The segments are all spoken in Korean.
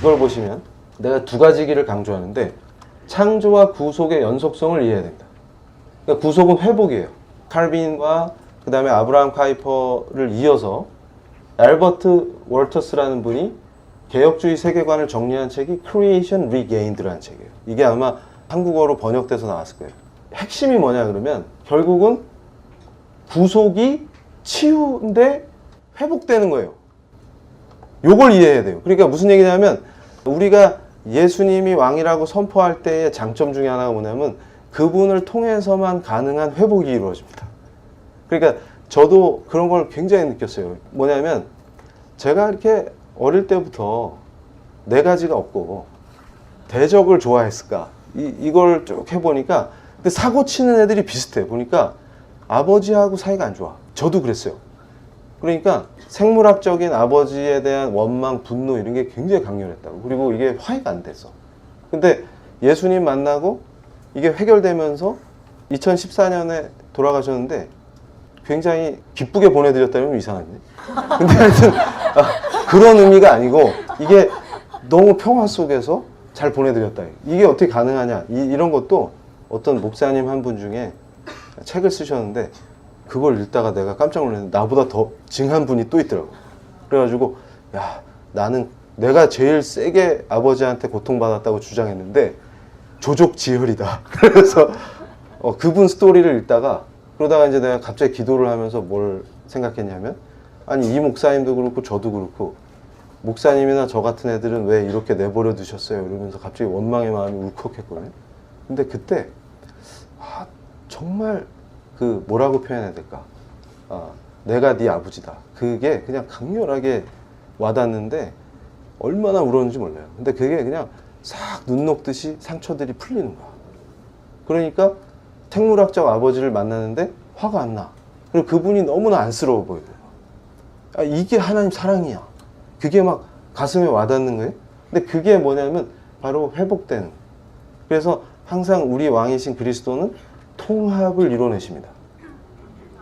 이걸 보시면 내가 두 가지 길을 강조하는데 창조와 구속의 연속성을 이해해야 된다. 그러니까 구속은 회복이에요. 칼빈과 그 다음에 아브라함 카이퍼를 이어서 앨버트 월터스라는 분이 개혁주의 세계관을 정리한 책이 Creation Regained라는 책이에요. 이게 아마 한국어로 번역돼서 나왔을 거예요. 핵심이 뭐냐 그러면 결국은 구속이 치유인데 회복되는 거예요. 요걸 이해해야 돼요. 그러니까 무슨 얘기냐면 우리가 예수님이 왕이라고 선포할 때의 장점 중에 하나가 뭐냐면 그분을 통해서만 가능한 회복이 이루어집니다. 그러니까 저도 그런 걸 굉장히 느꼈어요. 뭐냐면 제가 이렇게 어릴 때부터 네 가지가 없고 대적을 좋아했을까? 이걸 쭉 해보니까 근데 사고 치는 애들이 비슷해. 보니까 아버지하고 사이가 안 좋아. 저도 그랬어요. 그러니까 생물학적인 아버지에 대한 원망, 분노 이런 게 굉장히 강렬했다고. 그리고 이게 화해가 안 됐어. 근데 예수님 만나고 이게 해결되면서 2014년에 돌아가셨는데 굉장히 기쁘게 보내드렸다면 이상한데. 근데 하여튼 그런 의미가 아니고 이게 너무 평화 속에서 잘 보내드렸다. 이게 어떻게 가능하냐. 이런 것도 어떤 목사님 한 분 중에 책을 쓰셨는데 그걸 읽다가 내가 깜짝 놀랐는데 나보다 더 징한 분이 또 있더라고. 그래가지고 야 나는 내가 제일 세게 아버지한테 고통받았다고 주장했는데 조족지혈이다. 그래서 그분 스토리를 읽다가 그러다가 이제 내가 갑자기 기도를 하면서 뭘 생각했냐면 아니 이 목사님도 그렇고 저도 그렇고 목사님이나 저 같은 애들은 왜 이렇게 내버려 두셨어요? 이러면서 갑자기 원망의 마음이 울컥했거든요. 근데 그때 정말 그 뭐라고 표현해야 될까? 내가 네 아버지다. 그게 그냥 강렬하게 와닿는데 얼마나 울었는지 몰라요. 근데 그게 그냥 싹 눈 녹듯이 상처들이 풀리는 거야. 그러니까 생물학적 아버지를 만나는데 화가 안 나. 그리고 그분이 너무나 안쓰러워 보여요. 이게 하나님 사랑이야. 그게 막 가슴에 와닿는 거예요. 근데 그게 뭐냐면 바로 회복되는. 그래서 항상 우리 왕이신 그리스도는 통합을 이뤄내십니다.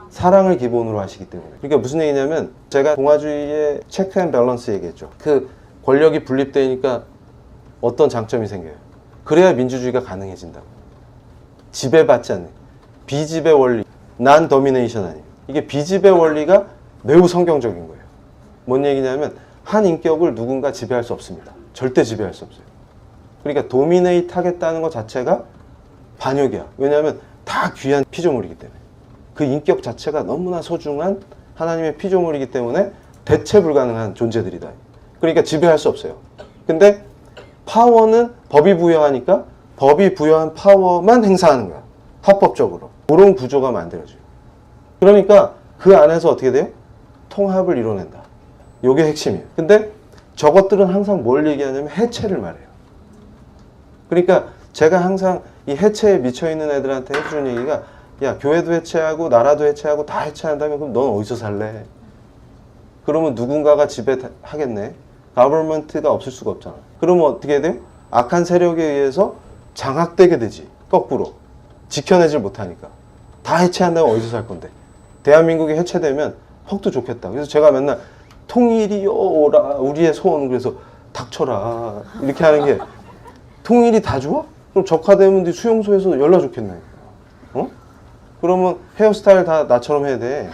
사랑을 기본으로 하시기 때문에. 그러니까 무슨 얘기냐면 제가 동아주의의 체크 앤 밸런스 얘기했죠. 그 권력이 분립되니까 어떤 장점이 생겨요. 그래야 민주주의가 가능해진다고. 지배받지 않는 비지배 원리, 난 도미네이션 아니에요. 이게 비지배 원리가 매우 성경적인 거예요. 뭔 얘기냐면 한 인격을 누군가 지배할 수 없습니다. 절대 지배할 수 없어요. 그러니까 도미네이트 하겠다는 것 자체가 반역이야. 왜냐하면 다 귀한 피조물이기 때문에. 그 인격 자체가 너무나 소중한 하나님의 피조물이기 때문에 대체 불가능한 존재들이다. 그러니까 지배할 수 없어요. 근데 파워는 법이 부여하니까 법이 부여한 파워만 행사하는 거야. 합법적으로. 그런 구조가 만들어져요. 그러니까 그 안에서 어떻게 돼요? 통합을 이뤄낸다. 이게 핵심이에요. 근데 저것들은 항상 뭘 얘기하냐면 해체를 말해요. 그러니까 제가 항상 이 해체에 미쳐있는 애들한테 해주는 얘기가 야 교회도 해체하고 나라도 해체하고 다 해체한다면 그럼 넌 어디서 살래? 그러면 누군가가 지배하겠네. 가버먼트가 없을 수가 없잖아. 그러면 어떻게 돼요? 악한 세력에 의해서 장악되게 되지. 거꾸로. 지켜내질 못하니까. 다 해체한다면 어디서 살 건데. 대한민국이 해체되면 헉도 좋겠다. 그래서 제가 맨날 통일이요 오라 우리의 소원. 그래서 닥쳐라 이렇게 하는 게 통일이 다 좋아? 그럼 적화되면 수용소에서 연락 좋겠네. 그러면 헤어스타일 다 나처럼 해야 돼.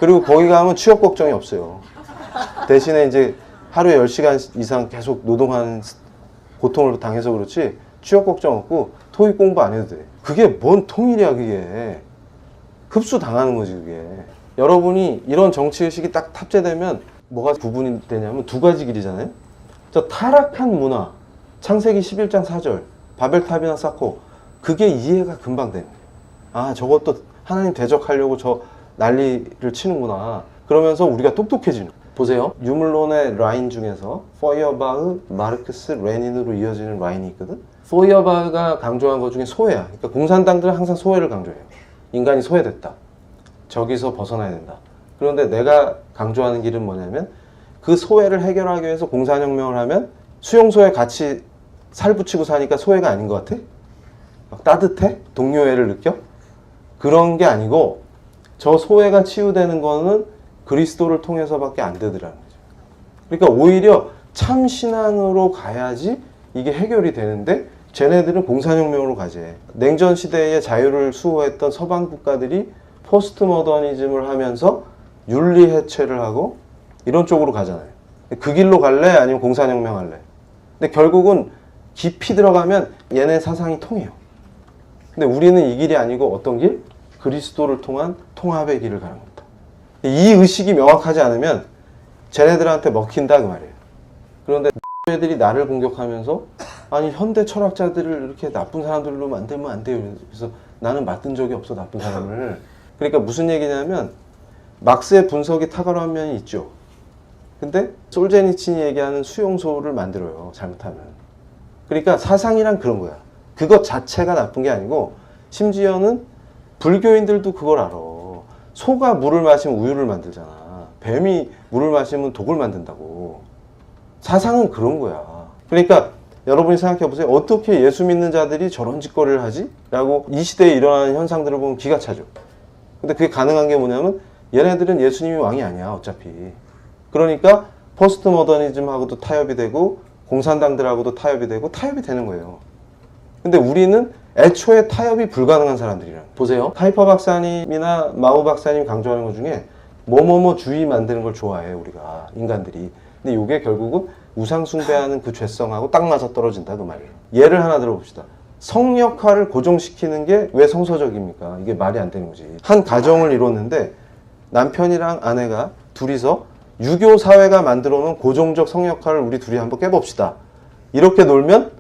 그리고 거기 가면 취업 걱정이 없어요. 대신에 이제 하루에 10시간 이상 계속 노동하는 고통을 당해서 그렇지 취업 걱정 없고 토익 공부 안 해도 돼. 그게 뭔 통일이야 그게. 흡수 당하는 거지 그게. 여러분이 이런 정치의식이 딱 탑재되면 뭐가 구분이 되냐면 두 가지 길이잖아요. 저 타락한 문화, 창세기 11장 4절, 바벨탑이나 쌓고 그게 이해가 금방 됩니다. 아 저것도 하나님 대적하려고 저 난리를 치는구나. 그러면서 우리가 똑똑해지는. 보세요. 유물론의 라인 중에서 포이어바흐, 마르크스, 레닌으로 이어지는 라인이 있거든. 포이어바흐가 강조한 것 중에 소외야. 그러니까 공산당들은 항상 소외를 강조해요. 인간이 소외됐다. 저기서 벗어나야 된다. 그런데 내가 강조하는 길은 뭐냐면 그 소외를 해결하기 위해서 공산혁명을 하면 수용소에 같이 살붙이고 사니까 소외가 아닌 것 같아? 막 따뜻해? 동료애를 느껴? 그런 게 아니고 저 소외가 치유되는 거는 그리스도를 통해서밖에 안 되더라는 거죠. 그러니까 오히려 참 신앙으로 가야지 이게 해결이 되는데 쟤네들은 공산혁명으로 가지. 냉전 시대의 자유를 수호했던 서방 국가들이 포스트 모더니즘을 하면서 윤리 해체를 하고 이런 쪽으로 가잖아요. 그 길로 갈래? 아니면 공산혁명 할래? 근데 결국은 깊이 들어가면 얘네 사상이 통해요. 근데 우리는 이 길이 아니고 어떤 길? 그리스도를 통한 통합의 길을 가는 겁니다. 이 의식이 명확하지 않으면 쟤네들한테 먹힌다 그 말이에요. 그런데 애들이 나를 공격하면서 아니 현대 철학자들을 이렇게 나쁜 사람들로 만들면 안 돼요. 그래서 나는 맡은 적이 없어 나쁜 사람을. 그러니까 무슨 얘기냐면 막스의 분석이 탁월한 면이 있죠. 근데 솔제니친이 얘기하는 수용소를 만들어요. 잘못하면. 그러니까 사상이란 그런 거야. 그것 자체가 나쁜 게 아니고 심지어는 불교인들도 그걸 알아. 소가 물을 마시면 우유를 만들잖아. 뱀이 물을 마시면 독을 만든다고. 사상은 그런 거야. 그러니까 여러분이 생각해 보세요. 어떻게 예수 믿는 자들이 저런 짓거리를 하지? 라고 이 시대에 일어나는 현상들을 보면 기가 차죠. 근데 그게 가능한 게 뭐냐면 얘네들은 예수님이 왕이 아니야 어차피. 그러니까 포스트 모더니즘하고도 타협이 되고 공산당들하고도 타협이 되고 타협이 되는 거예요. 근데 우리는 애초에 타협이 불가능한 사람들이라. 보세요. 타이퍼 박사님이나 마우 박사님 강조하는 것 중에 뭐뭐뭐 주의 만드는 걸 좋아해요 우리가 인간들이. 근데 이게 결국은 우상 숭배하는 그 죄성하고 딱 맞아 떨어진다 그 말이에요. 예를 하나 들어봅시다. 성역할을 고정시키는 게 왜 성서적입니까? 이게 말이 안 되는 거지. 한 가정을 이뤘는데 남편이랑 아내가 둘이서 유교 사회가 만들어 놓은 고정적 성역할을 우리 둘이 한번 깨봅시다. 이렇게 놀면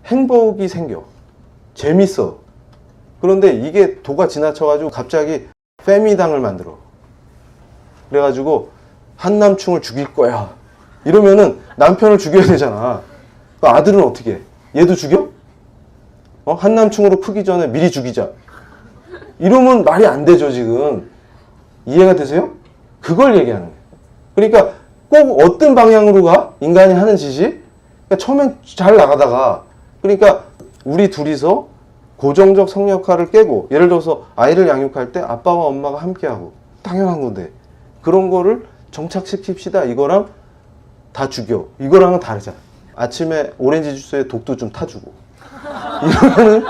행복이 생겨. 재밌어. 그런데 이게 도가 지나쳐가지고 갑자기 페미당을 만들어. 그래가지고 한남충을 죽일 거야. 이러면은 남편을 죽여야 되잖아. 그 아들은 어떻게 해? 얘도 죽여? 한남충으로 크기 전에 미리 죽이자. 이러면 말이 안 되죠 지금. 이해가 되세요? 그걸 얘기하는 거예요. 그러니까 꼭 어떤 방향으로 가? 인간이 하는 짓이? 그러니까 처음엔 잘 나가다가 그러니까 우리 둘이서 고정적 성역할을 깨고 예를 들어서 아이를 양육할 때 아빠와 엄마가 함께하고 당연한 건데 그런 거를 정착시킵시다. 이거랑 다 죽여. 이거랑은 다르잖아. 아침에 오렌지 주스에 독도 좀 타주고. 이러면은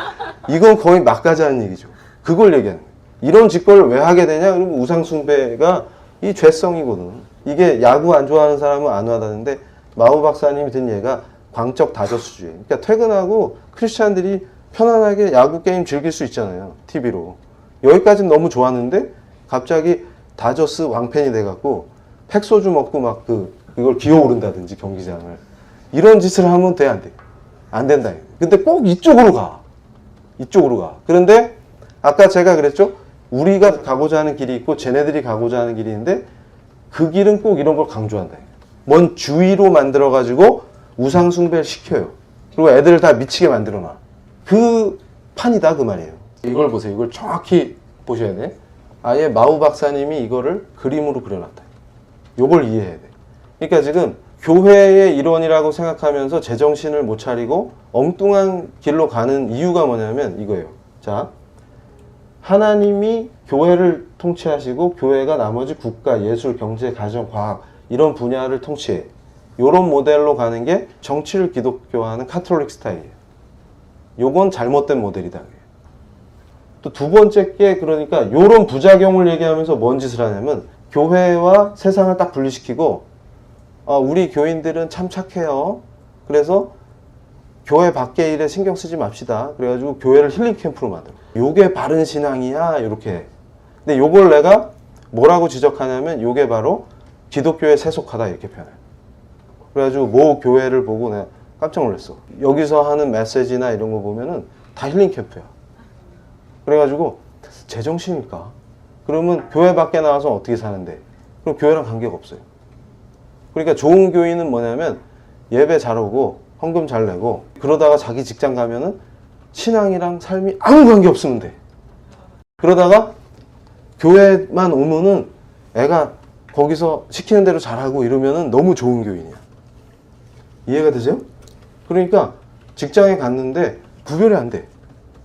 이건 거의 막가자는 얘기죠. 그걸 얘기하는 거예요. 이런 짓거리를 왜 하게 되냐? 그러면 우상숭배가 이 죄성이거든. 이게 야구 안 좋아하는 사람은 안 와닿는데 마우 박사님이 든 예가 광적 다저스주의. 그러니까 퇴근하고 크리스찬들이 편안하게 야구 게임 즐길 수 있잖아요. TV로. 여기까지는 너무 좋았는데 갑자기 다저스 왕팬이 돼갖고 팩소주 먹고 막 그걸 기어오른다든지 경기장을. 이런 짓을 하면 돼, 안 돼? 안 된다. 근데 꼭 이쪽으로 가. 이쪽으로 가. 그런데 아까 제가 그랬죠? 우리가 가고자 하는 길이 있고 쟤네들이 가고자 하는 길이 있는데 그 길은 꼭 이런 걸 강조한다. 뭔 주의로 만들어가지고 우상숭배를 시켜요. 그리고 애들을 다 미치게 만들어놔. 그 판이다 그 말이에요. 이걸 보세요. 이걸 정확히 보셔야 돼. 아예 마우 박사님이 이거를 그림으로 그려놨다. 요걸 이해해야 돼. 그러니까 지금 교회의 일원이라고 생각하면서 제정신을 못 차리고 엉뚱한 길로 가는 이유가 뭐냐면 이거예요. 자, 하나님이 교회를 통치하시고 교회가 나머지 국가, 예술, 경제, 가정, 과학 이런 분야를 통치해. 이런 모델로 가는 게 정치를 기독교화하는 카톨릭 스타일이에요. 요건 잘못된 모델이다. 또 두 번째 게 그러니까 이런 부작용을 얘기하면서 뭔 짓을 하냐면 교회와 세상을 딱 분리시키고 우리 교인들은 참 착해요. 그래서 교회 밖의 일에 신경 쓰지 맙시다. 그래가지고 교회를 힐링 캠프로 만들어. 요게 바른 신앙이야. 이렇게. 근데 요걸 내가 뭐라고 지적하냐면 요게 바로 기독교에 세속하다 이렇게 표현해요. 그래가지고 모 교회를 보고 내가 깜짝 놀랐어. 여기서 하는 메시지나 이런 거 보면은 다 힐링 캠프야. 그래가지고 제정신일까? 그러면 교회 밖에 나와서 어떻게 사는데? 그럼 교회랑 관계가 없어요. 그러니까 좋은 교인은 뭐냐면 예배 잘 오고 헌금 잘 내고 그러다가 자기 직장 가면은 신앙이랑 삶이 아무 관계 없으면 돼. 그러다가 교회만 오면은 애가 거기서 시키는 대로 잘하고 이러면은 너무 좋은 교인이야. 이해가 되세요? 그러니까 직장에 갔는데 구별이 안 돼.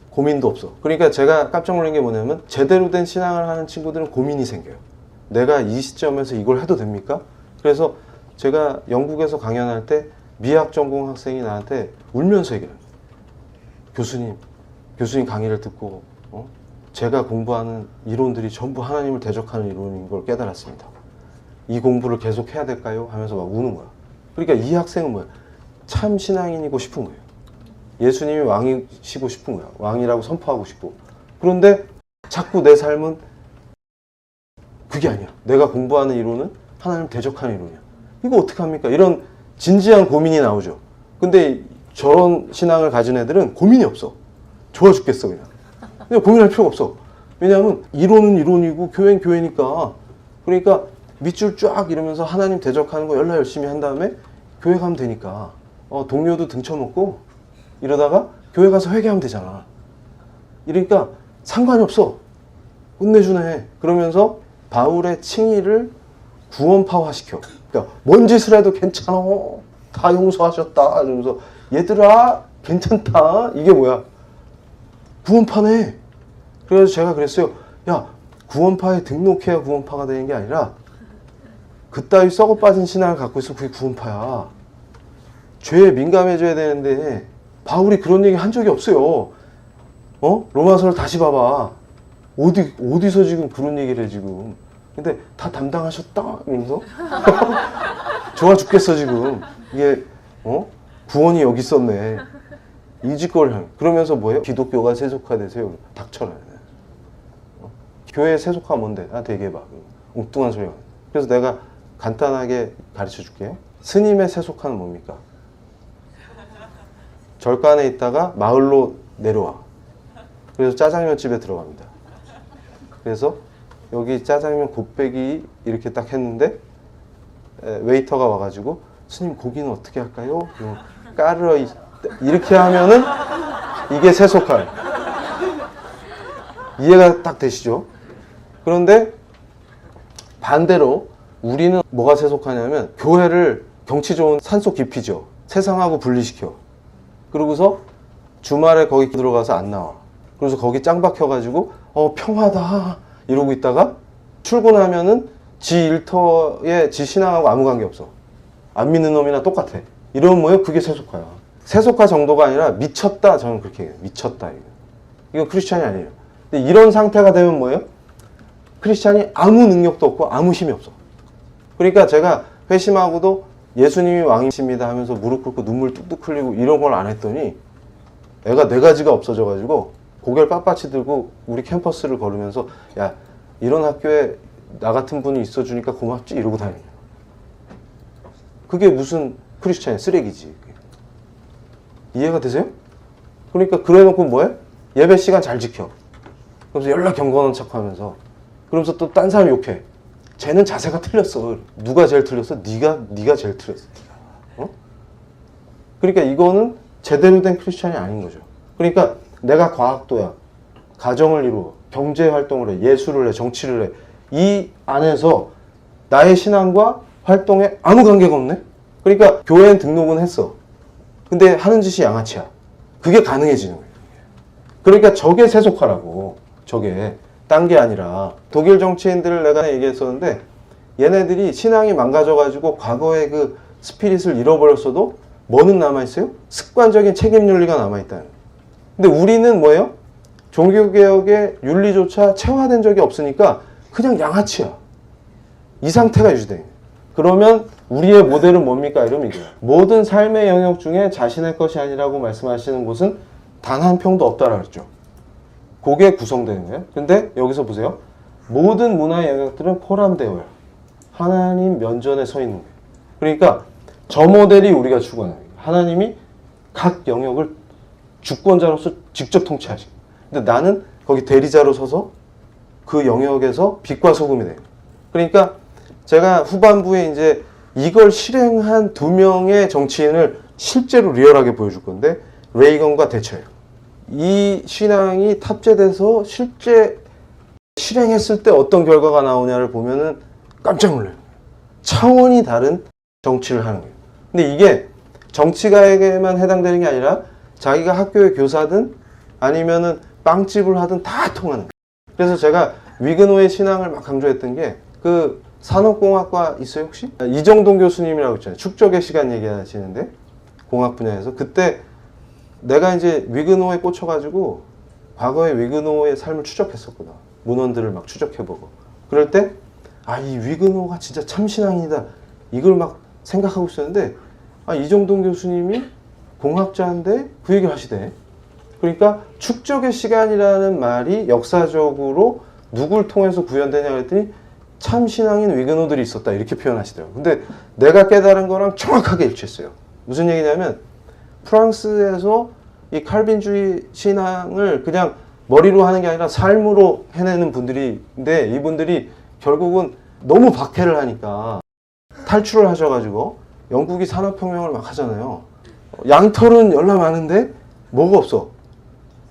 고민도 없어. 그러니까 제가 깜짝 놀란 게 뭐냐면 제대로 된 신앙을 하는 친구들은 고민이 생겨요. 내가 이 시점에서 이걸 해도 됩니까? 그래서 제가 영국에서 강연할 때 미학 전공 학생이 나한테 울면서 얘기해요. 교수님 강의를 듣고 제가 공부하는 이론들이 전부 하나님을 대적하는 이론인 걸 깨달았습니다. 이 공부를 계속 해야 될까요? 하면서 막 우는 거야. 그러니까 이 학생은 뭐야? 참 신앙인이고 싶은 거예요. 예수님이 왕이시고 싶은 거야. 왕이라고 선포하고 싶고. 그런데 자꾸 내 삶은 그게 아니야. 내가 공부하는 이론은 하나님 대적하는 이론이야. 이거 어떡합니까? 이런 진지한 고민이 나오죠. 근데 저런 신앙을 가진 애들은 고민이 없어. 좋아 죽겠어 그냥. 그냥 고민할 필요가 없어. 왜냐하면 이론은 이론이고 교회는 교회니까. 그러니까 밑줄 쫙 이러면서 하나님 대적하는 거 열나 열심히 한 다음에 교회 가면 되니까. 동료도 등쳐먹고 이러다가 교회 가서 회개하면 되잖아. 이러니까 상관이 없어. 끝내주네. 그러면서 바울의 칭의를 구원파화시켜. 그러니까 뭔 짓을 해도 괜찮아. 다 용서하셨다. 이러면서 얘들아 괜찮다. 이게 뭐야? 구원파네. 그래서 제가 그랬어요. 야, 구원파에 등록해야 구원파가 되는 게 아니라 그따위 썩어 빠진 신앙을 갖고 있으면 그게 구원파야. 죄에 민감해져야 되는데 바울이 그런 얘기 한 적이 없어요. 로마서를 다시 봐봐. 어디서 지금 그런 얘기를 해 지금. 근데 다 담당하셨다 이러면서 좋아 죽겠어 지금. 이게 구원이 여기 있었네. 이 짓거리를 그러면서 뭐예요? 기독교가 세속화되세요. 닥쳐라. 교회 세속화 뭔데? 나한테 얘기해봐. 엉뚱한 소리가. 그래서 내가 간단하게 가르쳐 줄게요. 스님의 세속화는 뭡니까? 절간에 있다가 마을로 내려와. 그래서 짜장면 집에 들어갑니다. 그래서 여기 짜장면 곱빼기 이렇게 딱 했는데 웨이터가 와가지고 스님 고기는 어떻게 할까요? 까르러 이렇게 하면은 이게 세속화. 이해가 딱 되시죠? 그런데 반대로 우리는 뭐가 세속화냐면 교회를 경치 좋은 산속 깊이죠. 세상하고 분리시켜. 그러고서 주말에 거기 들어가서 안 나와. 그래서 거기 짱 박혀가지고 평화다 이러고 있다가 출근하면은 지 일터에 지 신앙하고 아무 관계 없어. 안 믿는 놈이나 똑같아. 이러면 뭐예요? 그게 세속화야. 세속화 정도가 아니라 미쳤다. 저는 그렇게 얘기해요. 미쳤다. 이거 크리스찬이 아니에요. 근데 이런 상태가 되면 뭐예요? 크리스찬이 아무 능력도 없고 아무 힘이 없어. 그러니까 제가 회심하고도 예수님이 왕이십니다 하면서 무릎 꿇고 눈물 뚝뚝 흘리고 이런 걸 안 했더니 애가 네 가지가 없어져가지고 고개를 빳빳이 들고 우리 캠퍼스를 걸으면서 야, 이런 학교에 나 같은 분이 있어주니까 고맙지 이러고 다니는 거야. 그게 무슨 크리스찬이야? 쓰레기지. 이해가 되세요? 그러니까 그래놓고 뭐해? 예배 시간 잘 지켜. 그래서 연락 경건한 척하면서 그러면서 또 딴 사람 욕해. 쟤는 자세가 틀렸어. 누가 제일 틀렸어? 네가 제일 틀렸어. 그러니까 이거는 제대로 된 크리스찬이 아닌 거죠. 그러니까 내가 과학도야. 가정을 이루어. 경제 활동을 해. 예술을 해. 정치를 해. 이 안에서 나의 신앙과 활동에 아무 관계가 없네? 그러니까 교회엔 등록은 했어. 근데 하는 짓이 양아치야. 그게 가능해지는 거예요. 그러니까 저게 세속화라고. 저게. 딴 게 아니라 독일 정치인들을 내가 얘기했었는데 얘네들이 신앙이 망가져가지고 과거의 그 스피릿을 잃어버렸어도 뭐는 남아있어요? 습관적인 책임 윤리가 남아있다는. 근데 우리는 뭐예요? 종교개혁의 윤리조차 체화된 적이 없으니까 그냥 양아치야. 이 상태가 유지돼. 그러면 우리의 모델은 뭡니까? 이러면 이거야. 모든 삶의 영역 중에 자신의 것이 아니라고 말씀하시는 곳은 단 한 평도 없다라고 했죠. 그게 구성되는 거예요. 근데 여기서 보세요. 모든 문화의 영역들은 포함되어요. 하나님 면전에 서 있는 거예요. 그러니까 저 모델이 우리가 추구하는 거예요. 하나님이 각 영역을 주권자로서 직접 통치하시고. 근데 나는 거기 대리자로 서서 그 영역에서 빛과 소금이 돼요. 그러니까 제가 후반부에 이제 이걸 실행한 두 명의 정치인을 실제로 리얼하게 보여줄 건데 레이건과 대처예요. 이 신앙이 탑재돼서 실제 실행했을 때 어떤 결과가 나오냐를 보면은 깜짝 놀라요. 차원이 다른 정치를 하는 거예요. 근데 이게 정치가에게만 해당되는 게 아니라 자기가 학교의 교사든 아니면은 빵집을 하든 다 통하는 거예요. 그래서 제가 위그노의 신앙을 막 강조했던 게 그 산업공학과 있어요 혹시? 이정동 교수님이라고 있잖아요. 축적의 시간 얘기하시는데 공학 분야에서 그때 내가 이제 위그노에 꽂혀가지고 과거의 위그노의 삶을 추적했었거든. 문헌들을 막 추적해보고 그럴 때 이 위그노가 진짜 참신앙이다 이걸 막 생각하고 있었는데 이정동 교수님이 공학자인데 그 얘기를 하시대. 그러니까 축적의 시간이라는 말이 역사적으로 누굴 통해서 구현되냐 그랬더니 참신앙인 위그노들이 있었다 이렇게 표현하시더라고요. 근데 내가 깨달은 거랑 정확하게 일치했어요. 무슨 얘기냐면 프랑스에서 이 칼빈주의 신앙을 그냥 머리로 하는 게 아니라 삶으로 해내는 분들인데 이분들이 결국은 너무 박해를 하니까 탈출을 하셔가지고 영국이 산업혁명을 막 하잖아요. 양털은 열나 많은데 뭐가 없어?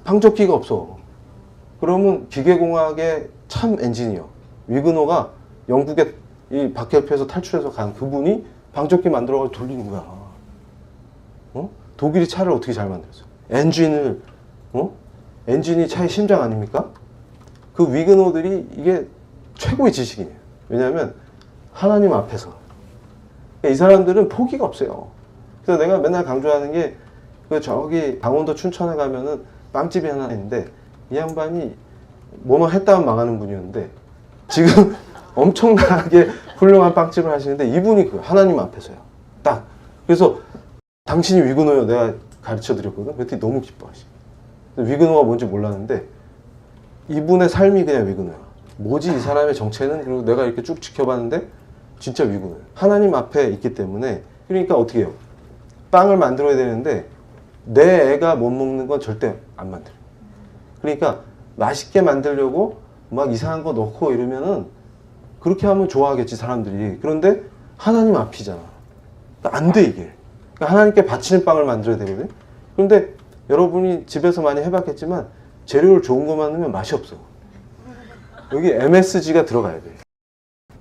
방적기가 없어. 그러면 기계공학의 참 엔지니어 위그노가 영국의 이 박해를 피해서 탈출해서 간 그분이 방적기 만들어가지고 돌리는 거야. 독일이 차를 어떻게 잘 만들었어? 엔진을 엔진이 차의 심장 아닙니까? 그 위그노들이 이게 최고의 지식이에요. 왜냐하면 하나님 앞에서 이 사람들은 포기가 없어요. 그래서 내가 맨날 강조하는 게 그 저기 강원도 춘천에 가면은 빵집이 하나 있는데 이 양반이 뭐만 했다면 망하는 분이었는데 지금 엄청나게 훌륭한 빵집을 하시는데 이분이 그 하나님 앞에서요. 딱. 그래서 당신이 위그노요 내가 가르쳐 드렸거든. 그랬더니 너무 기뻐하시. 위그노가 뭔지 몰랐는데 이분의 삶이 그냥 위그노야. 뭐지 이 사람의 정체는? 그리고 내가 이렇게 쭉 지켜봤는데 진짜 위그노예요. 하나님 앞에 있기 때문에. 그러니까 어떻게 해요? 빵을 만들어야 되는데 내 애가 못 먹는 건 절대 안 만들어요. 그러니까 맛있게 만들려고 막 이상한 거 넣고 이러면은 그렇게 하면 좋아하겠지 사람들이. 그런데 하나님 앞이잖아. 안 돼 이게. 그러니까 하나님께 바치는 빵을 만들어야 되거든. 그런데 여러분이 집에서 많이 해봤겠지만 재료를 좋은 것만 넣으면 맛이 없어. 여기 MSG가 들어가야 돼.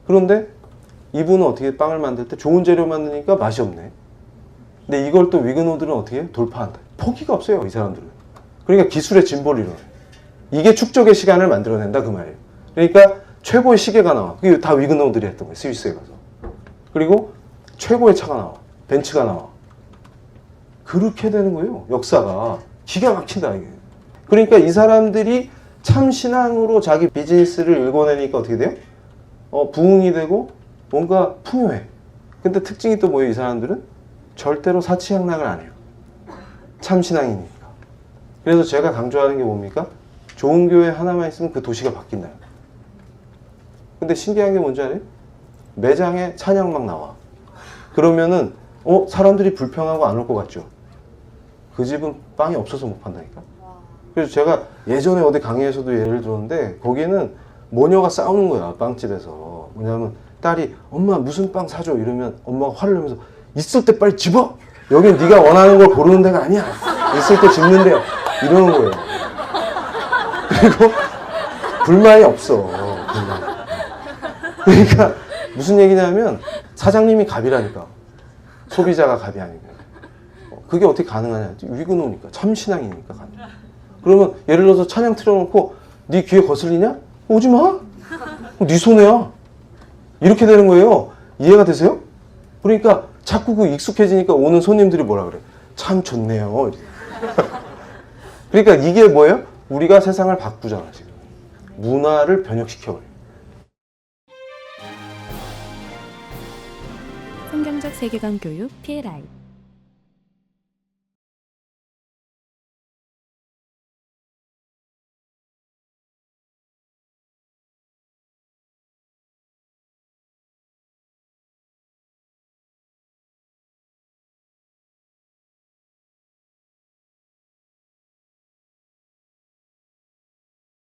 그런데 이분은 어떻게 빵을 만들 때 좋은 재료만 넣으니까 맛이 없네. 근데 이걸 또 위그노들은 어떻게 해? 돌파한다. 포기가 없어요 이 사람들은. 그러니까 기술의 진보를 이뤄요. 이게 축적의 시간을 만들어낸다 그 말이에요. 그러니까 최고의 시계가 나와. 그게 다 위그노들이 했던 거예요. 스위스에 가서. 그리고 최고의 차가 나와. 벤츠가 나와. 그렇게 되는 거예요. 역사가. 기가 막힌다 이게. 그러니까 이 사람들이 참 신앙으로 자기 비즈니스를 읽어내니까 어떻게 돼요? 부흥이 되고 뭔가 풍요해. 근데 특징이 또 뭐예요? 이 사람들은 절대로 사치양락을 안 해요. 참 신앙이니까. 그래서 제가 강조하는 게 뭡니까? 좋은 교회 하나만 있으면 그 도시가 바뀐다. 근데 신기한 게 뭔지 알아요? 매장에 찬양 막 나와. 그러면은 사람들이 불평하고 안 올 것 같죠? 그 집은 빵이 없어서 못 판다니까. 그래서 제가 예전에 어디 강의에서도 예를 들었는데 거기는 모녀가 싸우는 거야 빵집에서. 뭐냐면 딸이 엄마 무슨 빵 사줘 이러면 엄마가 화를 내면서 있을 때 빨리 집어. 여긴 네가 원하는 걸 고르는 데가 아니야. 있을 때 집는 데야. 이러는 거예요. 그리고 불만이 없어. 그러니까 무슨 얘기냐면 사장님이 갑이라니까. 소비자가 갑이 아니고. 그게 어떻게 가능하냐. 위그노니까. 참신앙이니까 가능해. 그러면 예를 들어서 찬양 틀어놓고 네 귀에 거슬리냐? 오지 마. 네 손해야. 이렇게 되는 거예요. 이해가 되세요? 그러니까 자꾸 그 익숙해지니까 오는 손님들이 뭐라 그래? 참 좋네요. 그러니까 이게 뭐예요? 우리가 세상을 바꾸잖아 지금. 문화를 변혁시켜버려요. 성경적 세계관 교육 PLI